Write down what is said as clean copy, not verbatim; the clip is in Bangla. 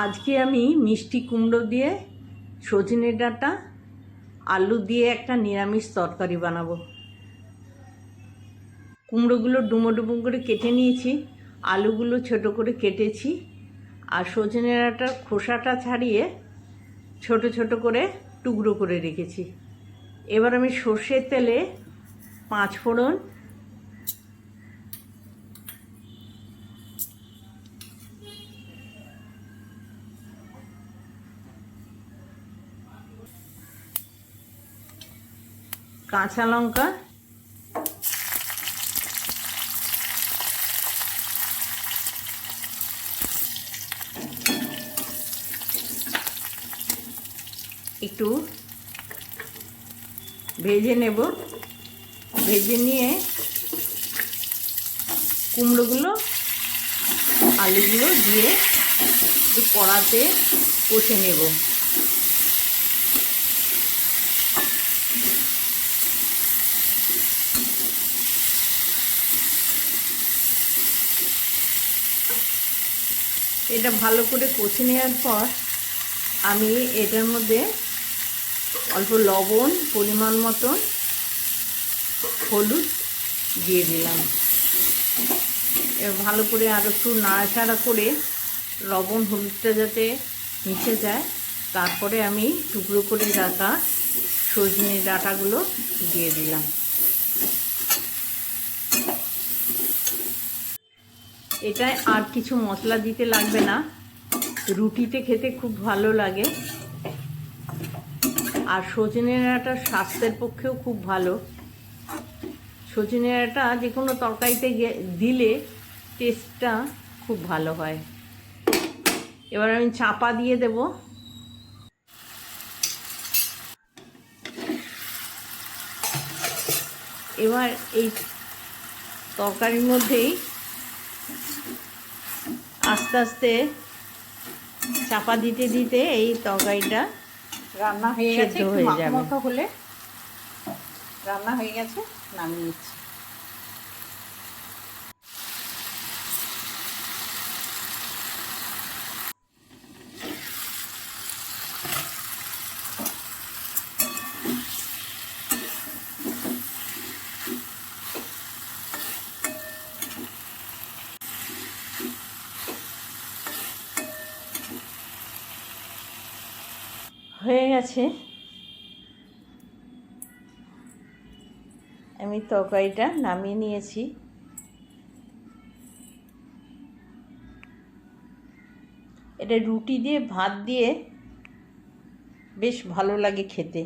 আজকে আমি মিষ্টি কুমড়ো দিয়ে সজনে ডাঁটা আলু দিয়ে একটা নিরামিষ তরকারি বানাবো। কুমড়োগুলো ডুমো ডুমো করে কেটে নিয়েছি, আলুগুলো ছোট করে কেটেছি, আর সজনে ডাঁটার খোসাটা ছাড়িয়ে ছোট ছোট করে টুকরো করে রেখেছি। এবার আমি সর্ষের তেলে 5 ফোড়ন, কাঁচা লঙ্কা, একটু ভেজে নেব। ভেজে নিয়ে কুমড়োগুলো আলুগুলো দিয়ে একটু কড়াতে কষে নেব। এটা ভালো করে কষে নেওয়ার পর আমি এটার মধ্যে অল্প লবণ, পরিমাণ মতন হলুদ দিয়ে দিলাম। এবার ভালো করে আর একটু নাড়াচাড়া করে লবণ হলুদটা যাতে মিশে যায়, তারপরে আমি টুকরো করে রাখা সজনে ডাঁটাগুলো দিয়ে দিলাম। এটায় আর কিছু মশলা দিতে লাগবে না, রুটিতে খেতে খুব ভালো লাগে, আর সজনে ডাঁটা স্বাস্থ্যের পক্ষেও খুব ভালো। সজনে ডাঁটা যে কোনো তরকারিতে দিলে টেস্টটা খুব ভালো হয়। এবার আমি চাপা দিয়ে দেব। এবার এই তরকারির মধ্যেই আস্তে আস্তে চাপা দিতে দিতে এই তরকারিটা রান্না হয়ে গেছে, হয়ে যাবে। মাখা হলে রান্না হয়ে গেছে, নামিয়ে নিচ্ছি। হয়ে গেছে। আমি তরকারিটা নামিয়ে নিয়েছি। এটা রুটি দিয়ে, ভাত দিয়ে বেশ ভালো লাগে খেতে।